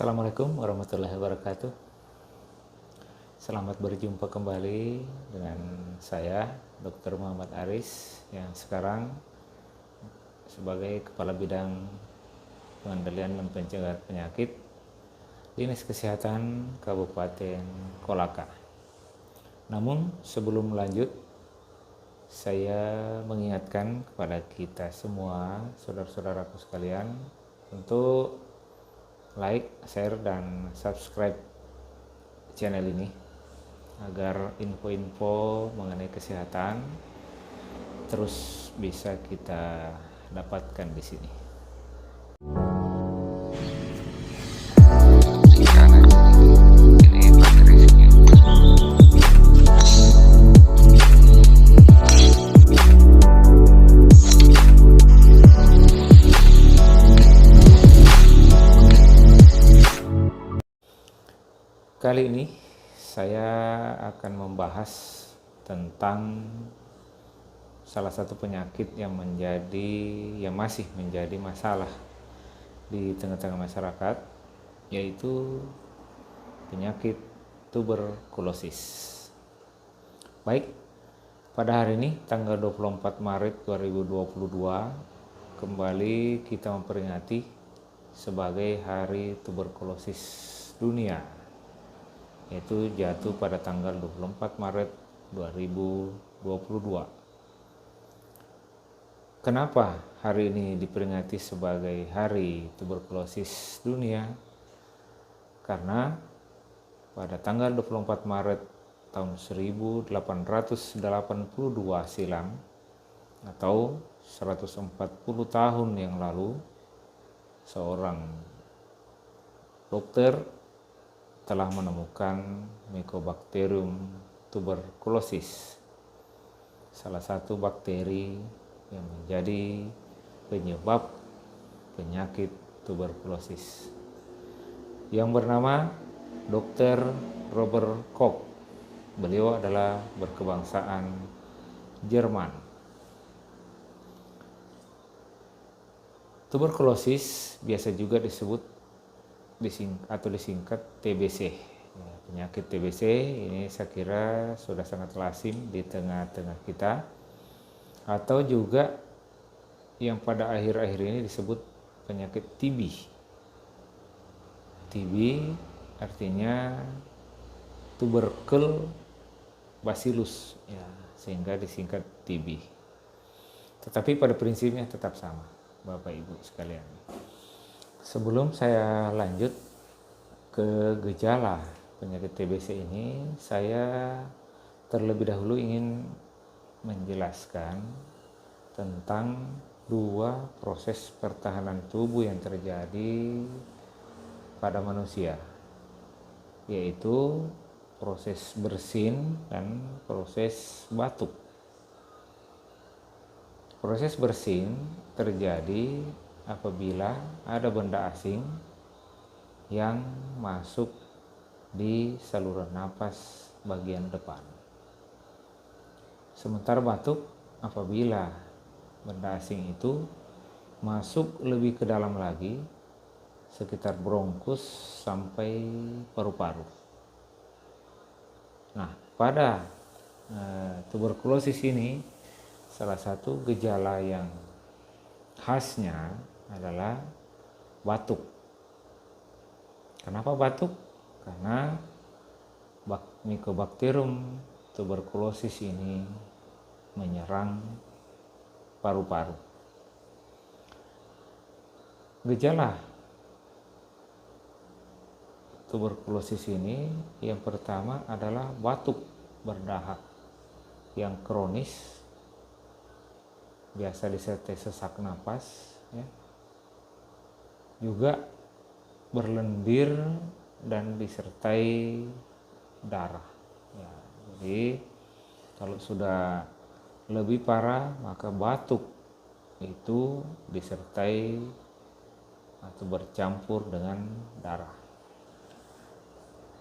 Assalamualaikum warahmatullahi wabarakatuh. Selamat berjumpa kembali dengan saya, Dr. Muhammad Aris, yang sekarang sebagai Kepala Bidang Pengendalian dan Pencegahan Penyakit Dinas Kesehatan Kabupaten Kolaka. Namun sebelum lanjut, saya mengingatkan kepada kita semua, saudara-saudaraku sekalian, untuk like, share, dan subscribe channel ini agar info-info mengenai kesehatan terus bisa kita dapatkan di sini. Kali ini saya akan membahas tentang salah satu penyakit yang masih menjadi masalah di tengah-tengah masyarakat, yaitu penyakit tuberkulosis. Baik, pada hari ini tanggal 24 Maret 2022 kembali kita memperingati sebagai Hari Tuberkulosis Dunia, yaitu jatuh pada tanggal 24 Maret 2022. Kenapa hari ini diperingati sebagai Hari Tuberkulosis Dunia? Karena pada tanggal 24 Maret tahun 1882 silam, atau 140 tahun yang lalu, seorang dokter telah menemukan Mycobacterium tuberculosis, salah satu bakteri yang menjadi penyebab penyakit tuberkulosis, yang bernama Dr. Robert Koch. Beliau adalah berkebangsaan Jerman. Tuberkulosis biasa juga disebut disingkat TBC. Penyakit TBC ini saya kira sudah sangat lazim di tengah-tengah kita, atau juga yang pada akhir-akhir ini disebut penyakit TB. TB artinya tubercle bacillus, ya, sehingga disingkat TB. Tetapi pada prinsipnya tetap sama, Bapak Ibu sekalian. Sebelum saya lanjut ke gejala penyakit TBC ini, saya terlebih dahulu ingin menjelaskan tentang dua proses pertahanan tubuh yang terjadi pada manusia, yaitu proses bersin dan proses batuk. Proses bersin terjadi apabila ada benda asing yang masuk di saluran napas bagian depan. Sementara batuk apabila benda asing itu masuk lebih ke dalam lagi, sekitar bronkus sampai paru-paru. Nah, pada tuberkulosis ini salah satu gejala yang khasnya adalah batuk. Kenapa batuk? Karena Mycobacterium tuberculosis ini menyerang paru-paru. Gejala tuberkulosis ini yang pertama adalah batuk berdahak yang kronis, biasa disertai sesak napas, ya. Juga berlendir dan disertai darah, ya. Jadi kalau sudah lebih parah, maka batuk itu disertai atau bercampur dengan darah.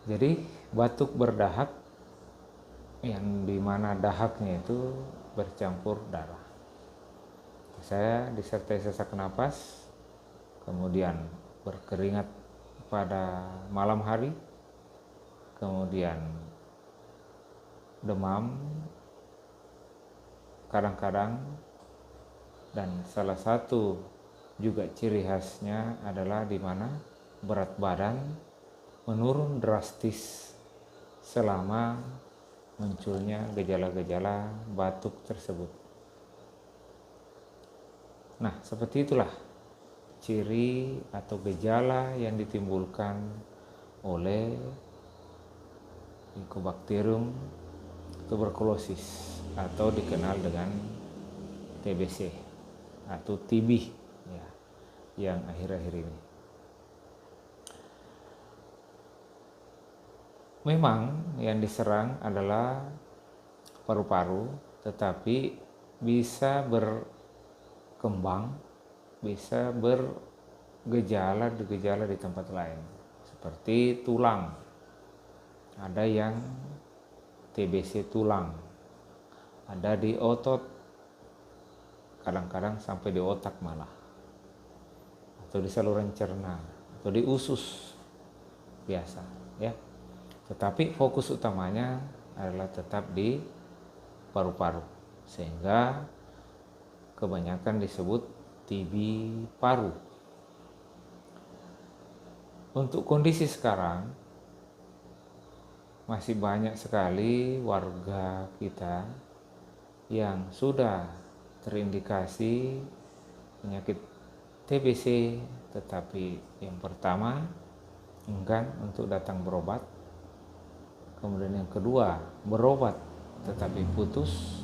Jadi batuk berdahak yang dimana dahaknya itu bercampur darah. Saya disertai sesak napas, kemudian berkeringat pada malam hari, kemudian demam kadang-kadang, dan salah satu juga ciri khasnya adalah di mana berat badan menurun drastis selama munculnya gejala-gejala batuk tersebut. Nah, seperti itulah ciri atau gejala yang ditimbulkan oleh Mycobacterium tuberculosis atau dikenal dengan TBC atau TB ya, yang akhir-akhir ini. Memang yang diserang adalah paru-paru, tetapi bisa berkembang, bisa bergejala di tempat lain, seperti tulang. Ada yang TBC tulang, ada di otot, kadang-kadang sampai di otak malah, atau di saluran cerna, atau di usus biasa ya. Tetapi fokus utamanya adalah tetap di paru-paru, sehingga kebanyakan disebut TB paru. Untuk kondisi sekarang, masih banyak sekali warga kita yang sudah terindikasi penyakit TBC, tetapi yang pertama enggan untuk datang berobat. Kemudian yang kedua, berobat tetapi putus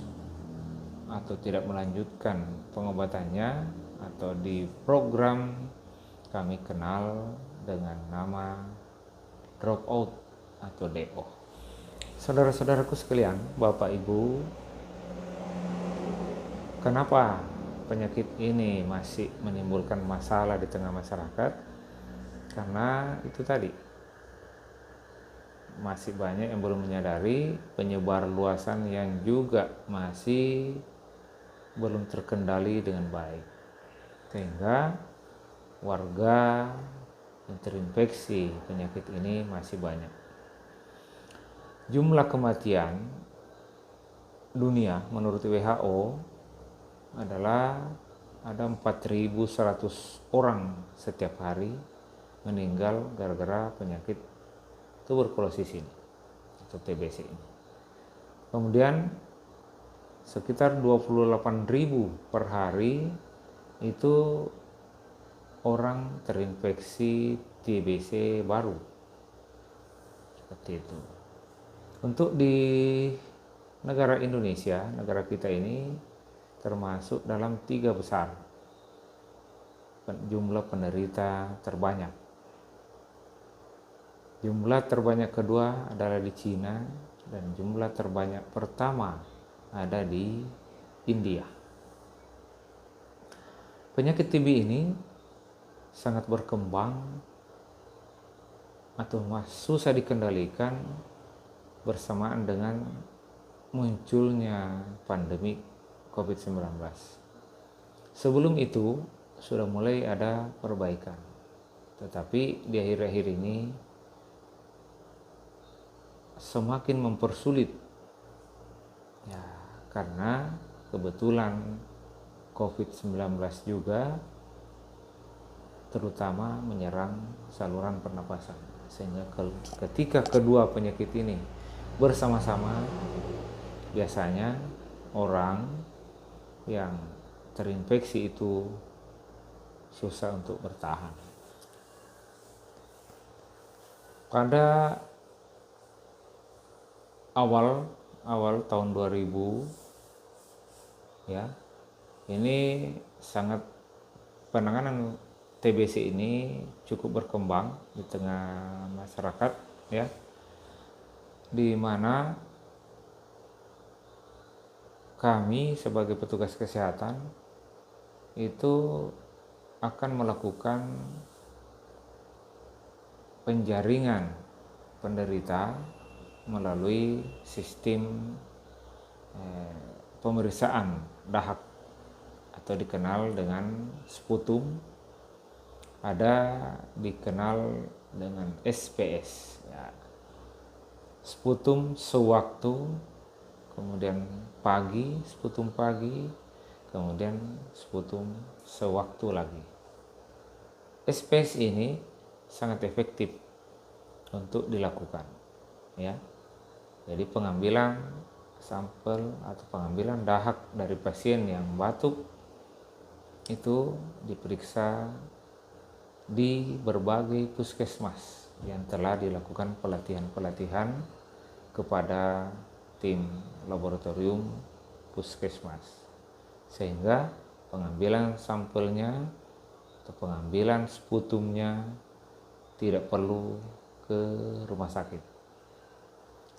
atau tidak melanjutkan pengobatannya, atau di program kami kenal dengan nama drop out atau DO. Saudara-saudaraku sekalian, Bapak Ibu, kenapa penyakit ini masih menimbulkan masalah di tengah masyarakat? Karena itu tadi, masih banyak yang belum menyadari penyebar luasan yang juga masih belum terkendali dengan baik, sehingga warga yang terinfeksi penyakit ini masih banyak. Jumlah kematian dunia menurut WHO adalah ada 4.100 orang setiap hari meninggal gara-gara penyakit tuberkulosis ini atau TBC ini. Kemudian sekitar 28.000 per hari itu orang terinfeksi TBC baru. Seperti itu. Untuk di negara Indonesia, negara kita ini termasuk dalam 3 besar jumlah penderita terbanyak. Jumlah terbanyak kedua adalah di Cina, dan jumlah terbanyak pertama ada di India. Penyakit TB ini sangat berkembang atau susah dikendalikan bersamaan dengan munculnya pandemi COVID-19. Sebelum itu sudah mulai ada perbaikan, tetapi di akhir-akhir ini semakin mempersulit ya, karena kebetulan COVID-19 juga terutama menyerang saluran pernapasan, sehingga ketika kedua penyakit ini bersama-sama, biasanya orang yang terinfeksi itu susah untuk bertahan. Pada awal tahun 2000 ya, ini sangat penanganan TBC ini cukup berkembang di tengah masyarakat ya, di mana kami sebagai petugas kesehatan itu akan melakukan penjaringan penderita melalui sistem pemeriksaan dahak atau dikenal dengan sputum, ada dikenal dengan SPS ya. Sputum sewaktu, kemudian pagi, sputum pagi, kemudian sputum sewaktu lagi. SPS ini sangat efektif untuk dilakukan ya. Jadi pengambilan sampel atau pengambilan dahak dari pasien yang batuk itu diperiksa di berbagai puskesmas yang telah dilakukan pelatihan-pelatihan kepada tim laboratorium puskesmas, sehingga pengambilan sampelnya atau pengambilan sputumnya tidak perlu ke rumah sakit.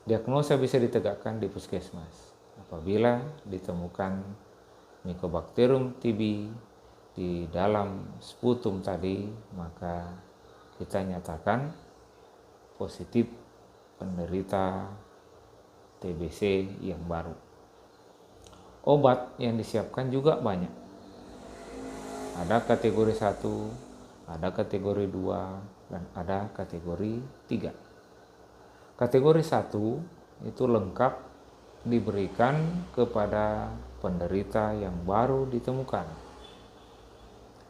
Diagnosa bisa ditegakkan di puskesmas apabila ditemukan Mycobacterium TB di dalam sputum tadi, maka kita nyatakan positif penderita TBC yang baru. Obat yang disiapkan juga banyak. Ada kategori 1, ada kategori 2, dan ada kategori 3. Kategori 1 itu lengkap diberikan kepada penderita yang baru ditemukan.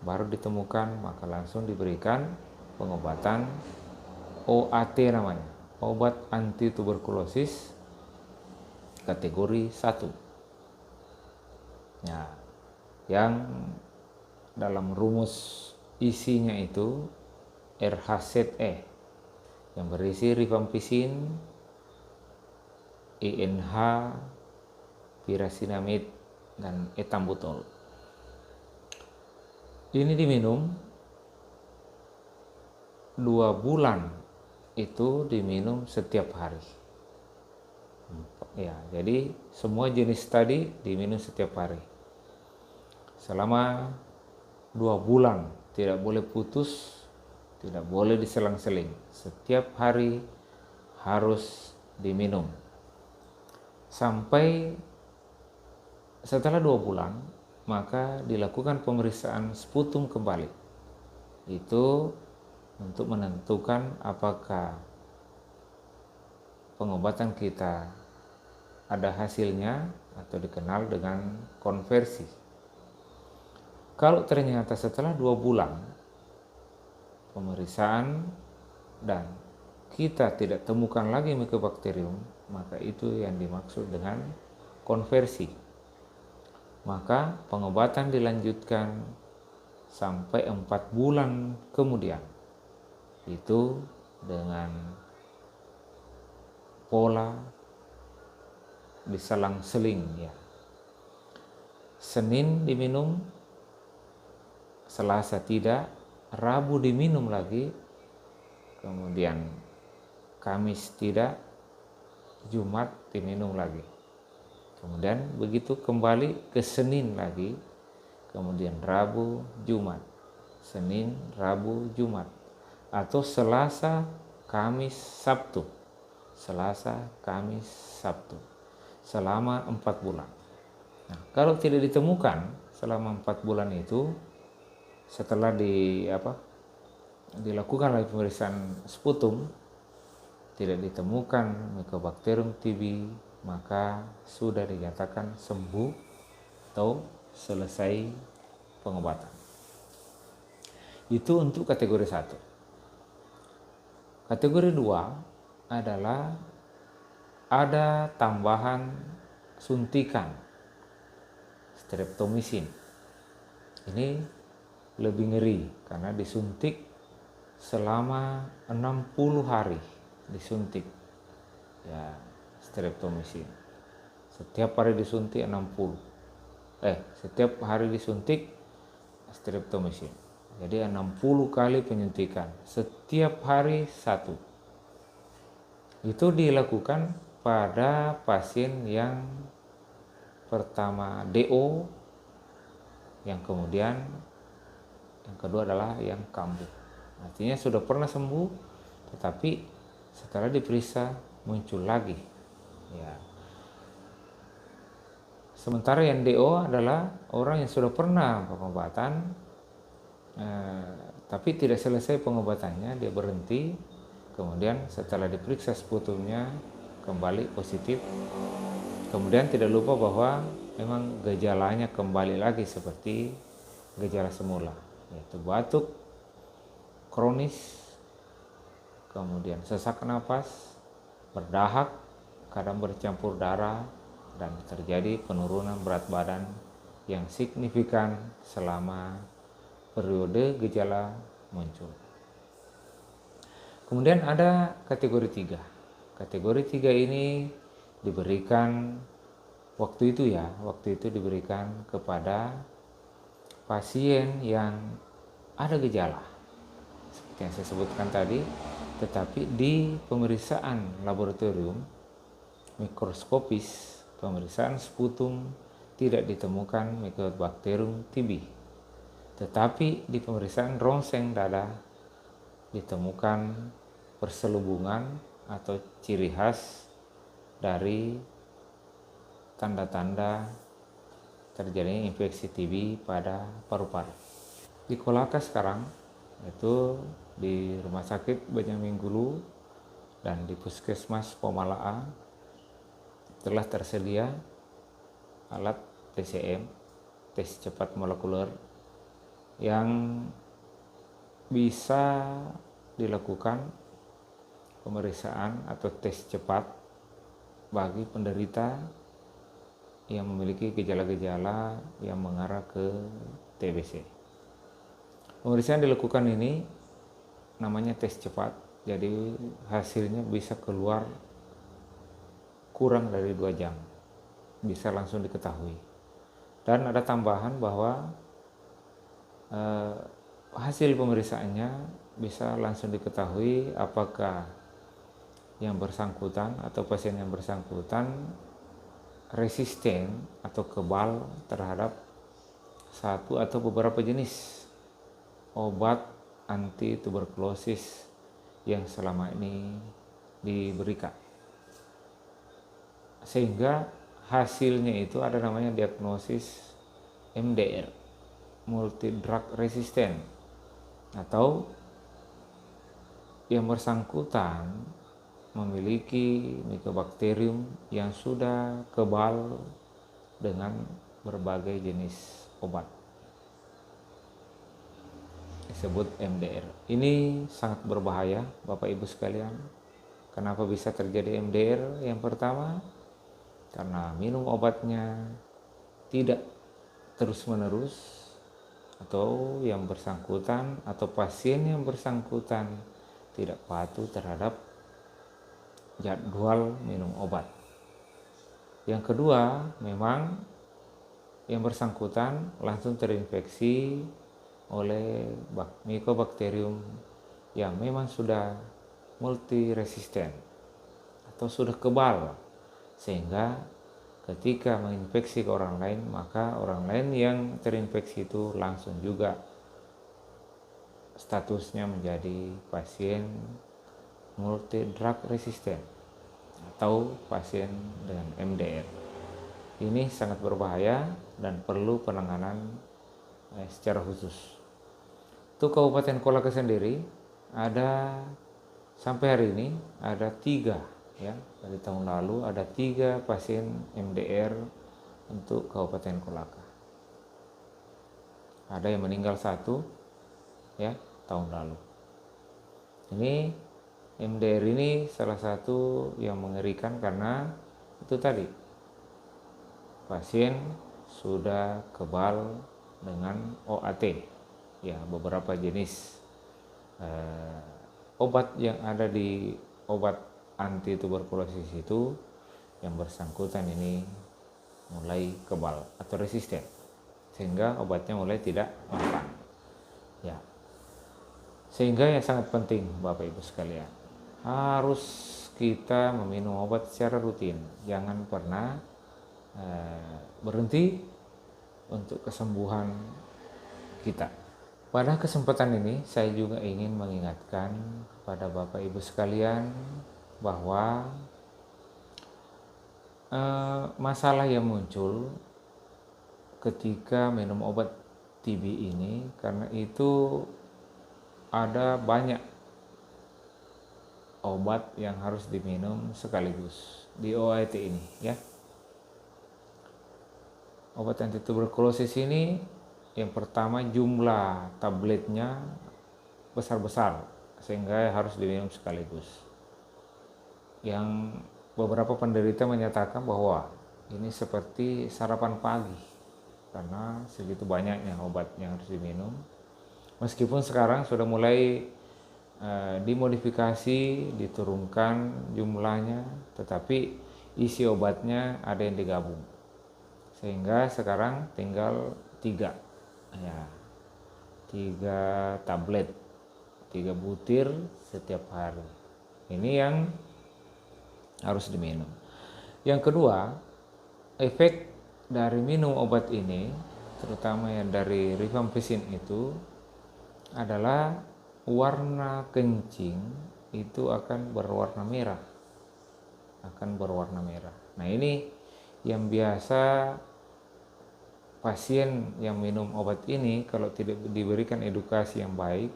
Maka langsung diberikan pengobatan OAT namanya, obat anti tuberkulosis kategori 1. Nah, yang dalam rumus isinya itu RHZE yang berisi rifampicin, INH, pirasinamid, dan etambutol. Ini diminum 2 bulan, itu diminum setiap hari. Ya, jadi semua jenis tadi diminum setiap hari. Selama 2 bulan, tidak boleh putus, tidak boleh diselang-seling. Setiap hari harus diminum. Sampai setelah 2 bulan, maka dilakukan pemeriksaan sputum kembali. Itu untuk menentukan apakah pengobatan kita ada hasilnya atau dikenal dengan konversi. Kalau ternyata setelah 2 bulan pemeriksaan dan kita tidak temukan lagi Mycobacterium, maka itu yang dimaksud dengan konversi. Maka pengobatan dilanjutkan sampai 4 bulan kemudian. Itu dengan pola diselang-seling ya. Senin diminum, Selasa tidak, Rabu diminum lagi, kemudian Kamis tidak, Jumat diminum lagi. Kemudian begitu kembali ke Senin lagi, kemudian Rabu, Jumat, Senin, Rabu, Jumat, atau Selasa, Kamis, Sabtu, Selasa, Kamis, Sabtu, selama 4 bulan. Nah, kalau tidak ditemukan selama 4 bulan itu, setelah dilakukan lagi pemeriksaan sputum, tidak ditemukan Mycobacterium TB, maka sudah dinyatakan sembuh atau selesai pengobatan. Itu untuk kategori 1. Kategori 2 adalah ada tambahan suntikan streptomycin. Ini lebih ngeri karena disuntik selama 60 hari disuntik ya, streptomycin. Setiap hari disuntik 60. Setiap hari disuntik streptomycin. Jadi 60 kali penyuntikan, setiap hari 1. Itu dilakukan pada pasien yang pertama DO, yang kemudian yang kedua adalah yang kambuh. Artinya sudah pernah sembuh, tetapi setelah diperiksa muncul lagi. Ya. Sementara yang DO adalah orang yang sudah pernah pengobatan, Tapi tidak selesai pengobatannya, dia berhenti. Kemudian setelah diperiksa sputumnya kembali positif. Kemudian tidak lupa bahwa memang gejalanya kembali lagi seperti gejala semula, yaitu batuk kronis, kemudian sesak napas, berdahak, kadang bercampur darah, dan terjadi penurunan berat badan yang signifikan selama periode gejala muncul. Kemudian ada kategori 3. Kategori 3 ini diberikan waktu itu diberikan kepada pasien yang ada gejala seperti yang saya sebutkan tadi, tetapi di pemeriksaan laboratorium mikroskopis, pemeriksaan sputum tidak ditemukan Mycobacterium TB, tetapi di pemeriksaan rongseng dada ditemukan perselubungan atau ciri khas dari tanda-tanda terjadinya infeksi TB pada paru-paru. Di Kolaka sekarang, itu di Rumah Sakit Banjarminggu dan di Puskesmas Pomalaa telah tersedia alat TCM, tes cepat molekuler, yang bisa dilakukan pemeriksaan atau tes cepat bagi penderita yang memiliki gejala-gejala yang mengarah ke TBC. Pemeriksaan dilakukan ini namanya tes cepat, jadi hasilnya bisa keluar kurang dari 2 jam, bisa langsung diketahui. Dan ada tambahan bahwa hasil pemeriksaannya bisa langsung diketahui apakah yang bersangkutan atau pasien yang bersangkutan resisten atau kebal terhadap satu atau beberapa jenis obat anti tuberkulosis yang selama ini diberikan, sehingga hasilnya itu ada namanya diagnosis MDR, multi drug resistant, atau yang bersangkutan memiliki Mycobacterium yang sudah kebal dengan berbagai jenis obat, disebut MDR. Ini sangat berbahaya Bapak Ibu sekalian. Kenapa bisa terjadi MDR? Yang pertama, karena minum obatnya tidak terus-menerus, atau yang bersangkutan atau pasien yang bersangkutan tidak patuh terhadap jadwal minum obat. Yang kedua, memang yang bersangkutan langsung terinfeksi oleh Mycobacterium yang memang sudah multi resisten atau sudah kebal, sehingga ketika menginfeksi ke orang lain, maka orang lain yang terinfeksi itu langsung juga statusnya menjadi pasien multi drug resistant atau pasien dengan MDR. Ini sangat berbahaya dan perlu penanganan secara khusus. Untuk Kabupaten Kolaka sendiri ada sampai hari ini ada 3, ya, dari tahun lalu ada 3 pasien MDR untuk Kabupaten Kolaka. Ada yang meninggal 1, ya, tahun lalu. Ini MDR ini salah satu yang mengerikan karena itu tadi, pasien sudah kebal dengan OAT, ya, beberapa jenis obat yang ada di obat anti tuberkulosis itu yang bersangkutan ini mulai kebal atau resisten, sehingga obatnya mulai tidak mempan, ya. Sehingga yang sangat penting Bapak Ibu sekalian, harus kita meminum obat secara rutin, jangan pernah berhenti untuk kesembuhan kita. Pada kesempatan ini saya juga ingin mengingatkan kepada Bapak Ibu sekalian bahwa masalah yang muncul ketika minum obat TB ini karena itu ada banyak obat yang harus diminum sekaligus di OAT ini ya. Obat antituberkulosis ini yang pertama jumlah tabletnya besar-besar sehingga harus diminum sekaligus. Yang beberapa penderita menyatakan bahwa ini seperti sarapan pagi karena segitu banyaknya obat yang harus diminum. Meskipun sekarang sudah mulai dimodifikasi, diturunkan jumlahnya, tetapi isi obatnya ada yang digabung. Sehingga sekarang tinggal 3 ya. 3 tablet, 3 butir setiap hari. Ini yang harus diminum. Yang kedua, efek dari minum obat ini, terutama yang dari rifampicin itu adalah warna kencing itu akan berwarna merah. Nah, ini yang biasa pasien yang minum obat ini kalau tidak diberikan edukasi yang baik,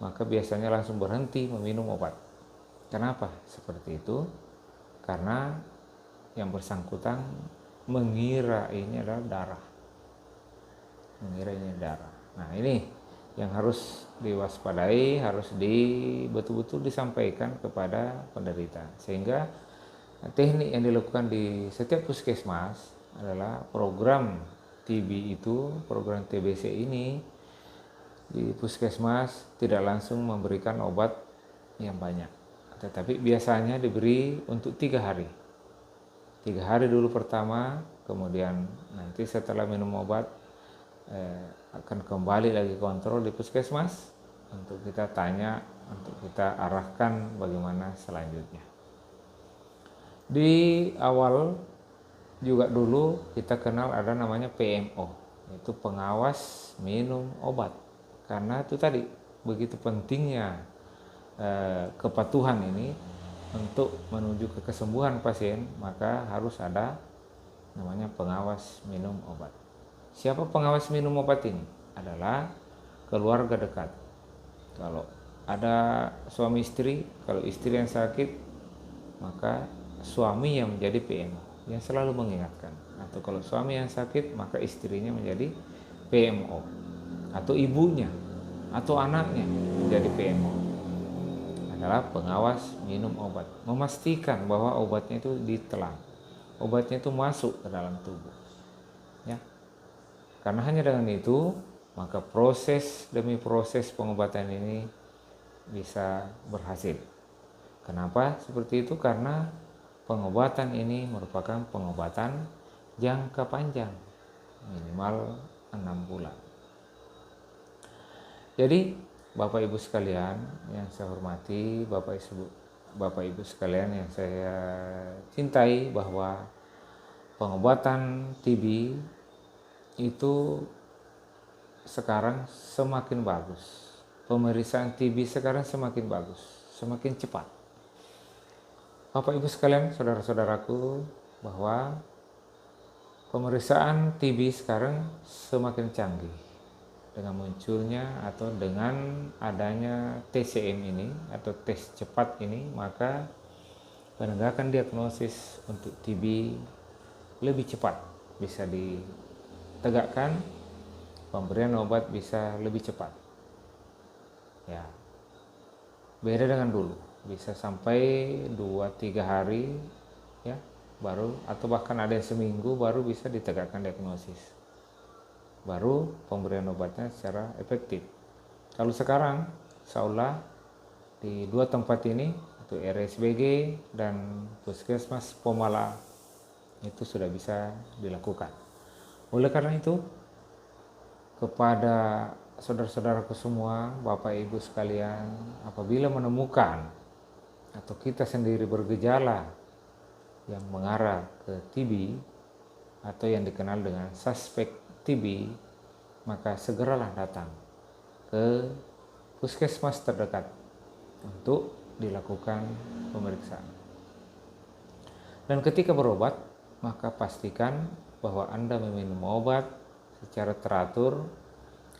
maka biasanya langsung berhenti meminum obat. Kenapa seperti itu? Karena yang bersangkutan mengira ini adalah darah. Nah, ini yang harus diwaspadai, harus betul-betul disampaikan kepada penderita. Sehingga teknik yang dilakukan di setiap puskesmas adalah program TB itu, program TBC ini di puskesmas tidak langsung memberikan obat yang banyak. Tetapi biasanya diberi untuk 3 hari. 3 hari dulu pertama, kemudian nanti setelah minum obat akan kembali lagi kontrol di puskesmas untuk kita tanya, untuk kita arahkan bagaimana selanjutnya. Di awal juga dulu kita kenal ada namanya PMO, yaitu pengawas minum obat. Karena itu tadi begitu pentingnya kepatuhan ini untuk menuju ke kesembuhan pasien, maka harus ada namanya pengawas minum obat. Siapa pengawas minum obat ini? Adalah keluarga dekat. Kalau ada suami istri, kalau istri yang sakit, maka suami yang menjadi PMO, yang selalu mengingatkan. Atau kalau suami yang sakit, maka istrinya menjadi PMO. Atau ibunya, atau anaknya menjadi PMO. Adalah pengawas minum obat, memastikan bahwa obatnya itu ditelan, obatnya itu masuk ke dalam tubuh ya. Karena hanya dengan itu maka proses demi proses pengobatan ini bisa berhasil. Kenapa seperti itu? Karena pengobatan ini merupakan pengobatan jangka panjang, minimal 6 bulan. Jadi Bapak Ibu sekalian yang saya hormati, Bapak Ibu sekalian yang saya cintai, bahwa pengobatan TB itu sekarang semakin bagus. Pemeriksaan TB sekarang semakin bagus, semakin cepat. Bapak Ibu sekalian, saudara-saudaraku, bahwa pemeriksaan TB sekarang semakin canggih. Dengan munculnya atau dengan adanya TCM ini atau tes cepat ini, maka penegakan diagnosis untuk TB lebih cepat bisa ditegakkan, pemberian obat bisa lebih cepat. Ya. Beda dengan dulu, bisa sampai 2-3 hari ya, baru, atau bahkan ada yang seminggu baru bisa ditegakkan diagnosis. Baru pemberian obatnya secara efektif. Kalau sekarang, insyaallah di 2 tempat ini, itu RSBG dan Puskesmas Pomala, itu sudah bisa dilakukan. Oleh karena itu, kepada saudara-saudaraku semua, Bapak Ibu sekalian, apabila menemukan atau kita sendiri bergejala yang mengarah ke TB atau yang dikenal dengan suspek TB, maka segeralah datang ke puskesmas terdekat untuk dilakukan pemeriksaan. Dan ketika berobat, maka pastikan bahwa Anda meminum obat secara teratur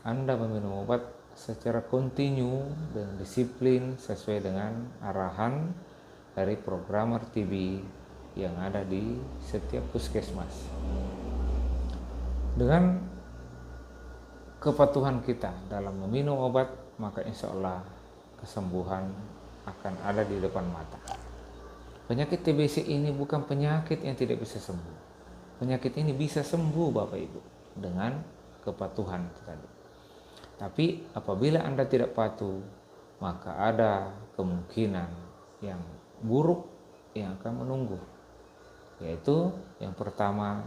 Anda meminum obat secara kontinu dan disiplin sesuai dengan arahan dari programmer TB yang ada di setiap puskesmas. Dengan kepatuhan kita dalam meminum obat, maka insya Allah kesembuhan akan ada di depan mata. Penyakit TBC ini bukan penyakit yang tidak bisa sembuh. Penyakit ini bisa sembuh Bapak Ibu dengan kepatuhan tadi. Tapi apabila Anda tidak patuh, maka ada kemungkinan yang buruk yang akan menunggu. Yaitu yang pertama,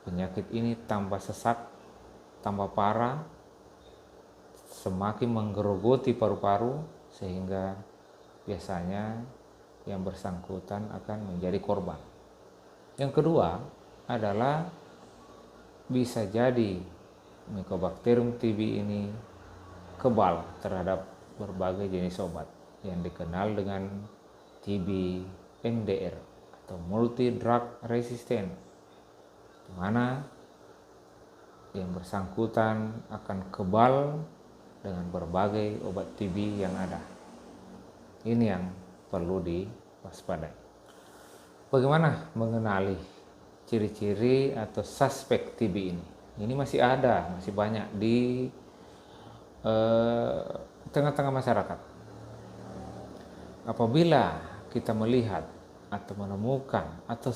penyakit ini tambah sesak, tambah parah, semakin menggerogoti paru-paru, sehingga biasanya yang bersangkutan akan menjadi korban. Yang kedua adalah bisa jadi Mycobacterium TB ini kebal terhadap berbagai jenis obat yang dikenal dengan TB MDR atau multi drug resistant, di mana yang bersangkutan akan kebal dengan berbagai obat TB yang ada. Ini yang perlu diwaspadai. Bagaimana mengenali ciri-ciri atau suspek TB ini? Ini masih ada, masih banyak di tengah-tengah masyarakat. Apabila kita melihat atau menemukan atau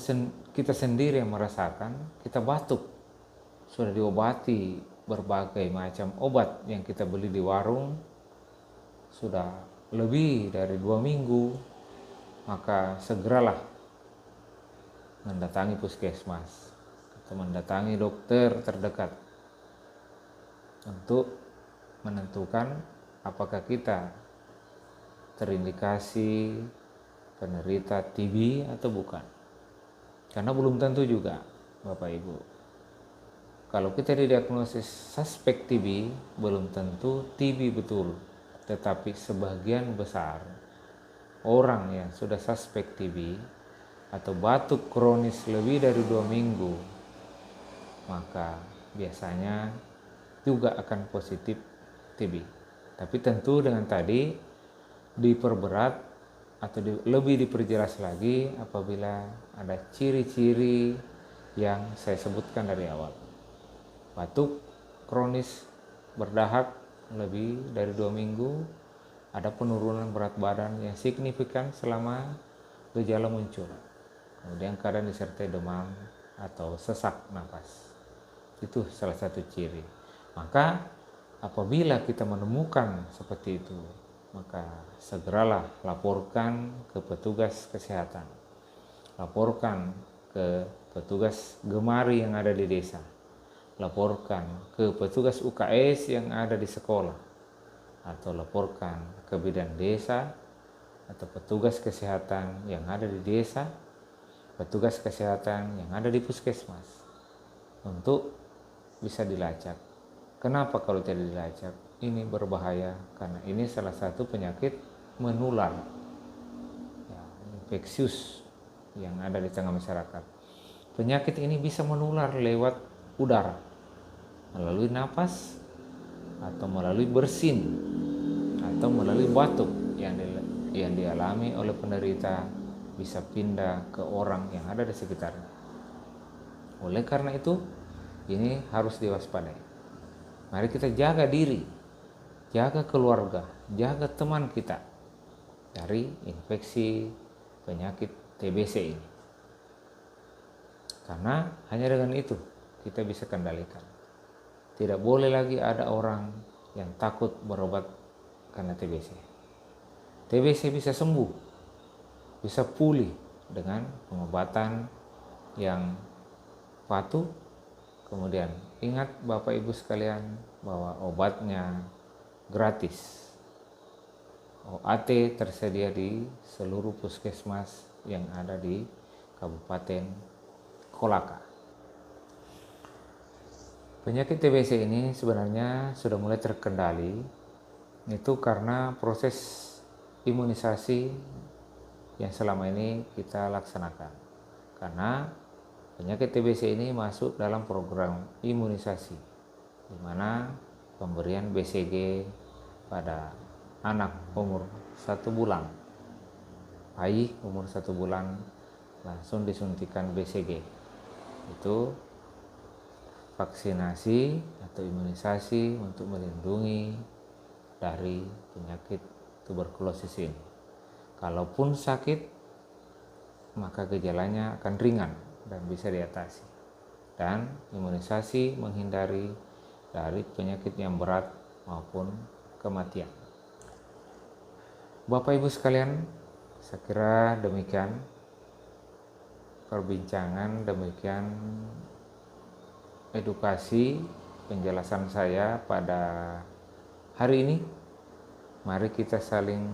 kita sendiri yang merasakan kita batuk, sudah diobati berbagai macam obat yang kita beli di warung sudah lebih dari 2 minggu, maka segeralah mendatangi puskesmas atau mendatangi dokter terdekat untuk menentukan apakah kita terindikasi penderita TB atau bukan. Karena belum tentu juga Bapak Ibu. Kalau kita didiagnosis suspek TB, belum tentu TB betul. Tetapi sebagian besar orang yang sudah suspek TB atau batuk kronis lebih dari 2 minggu, maka biasanya juga akan positif TB. Tapi tentu dengan tadi diperberat atau lebih diperjelas lagi apabila ada ciri-ciri yang saya sebutkan dari awal. Batuk kronis berdahak lebih dari 2 minggu, ada penurunan berat badan yang signifikan selama gejala muncul, kemudian kadang disertai demam atau sesak napas. Itu salah satu ciri. Maka apabila kita menemukan seperti itu, maka segeralah laporkan ke petugas kesehatan, laporkan ke petugas gemari yang ada di desa, laporkan ke petugas UKS yang ada di sekolah, atau laporkan ke bidan desa atau petugas kesehatan yang ada di desa, petugas kesehatan yang ada di puskesmas untuk bisa dilacak. Kenapa kalau tidak dilacak? Ini berbahaya karena ini salah satu penyakit menular, ya, infeksius yang ada di tengah masyarakat. Penyakit ini bisa menular lewat udara, melalui napas, atau melalui bersin, atau melalui batuk yang dialami oleh penderita bisa pindah ke orang yang ada di sekitarnya. Oleh karena itu, ini harus diwaspadai. Mari kita jaga diri, jaga keluarga, jaga teman kita dari infeksi penyakit TBC ini. Karena hanya dengan itu kita bisa kendalikan. Tidak boleh lagi ada orang yang takut berobat karena TBC. TBC bisa sembuh, bisa pulih dengan pengobatan yang patuh. Kemudian ingat Bapak Ibu sekalian bahwa obatnya gratis. OAT tersedia di seluruh puskesmas yang ada di Kabupaten Kolaka. Penyakit TBC ini sebenarnya sudah mulai terkendali itu karena proses imunisasi yang selama ini kita laksanakan. Karena penyakit TBC ini masuk dalam program imunisasi, di mana pemberian BCG pada anak umur 1 bulan, bayi umur 1 bulan langsung disuntikan BCG. Itu vaksinasi atau imunisasi untuk melindungi dari penyakit tuberkulosis ini. Kalaupun sakit, maka gejalanya akan ringan dan bisa diatasi. Dan imunisasi menghindari dari penyakit yang berat maupun kematian. Bapak Ibu sekalian, saya kira demikian perbincangan, demikian edukasi penjelasan saya pada hari ini. Mari kita saling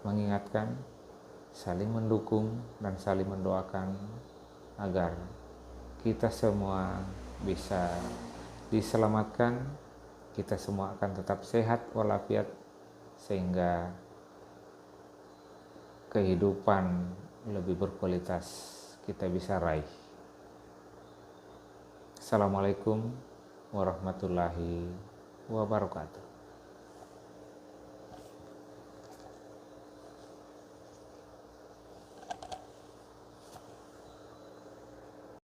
mengingatkan, saling mendukung, dan saling mendoakan agar kita semua bisa diselamatkan, kita semua akan tetap sehat walafiat, sehingga kehidupan lebih berkualitas kita bisa raih. Assalamualaikum warahmatullahi wabarakatuh.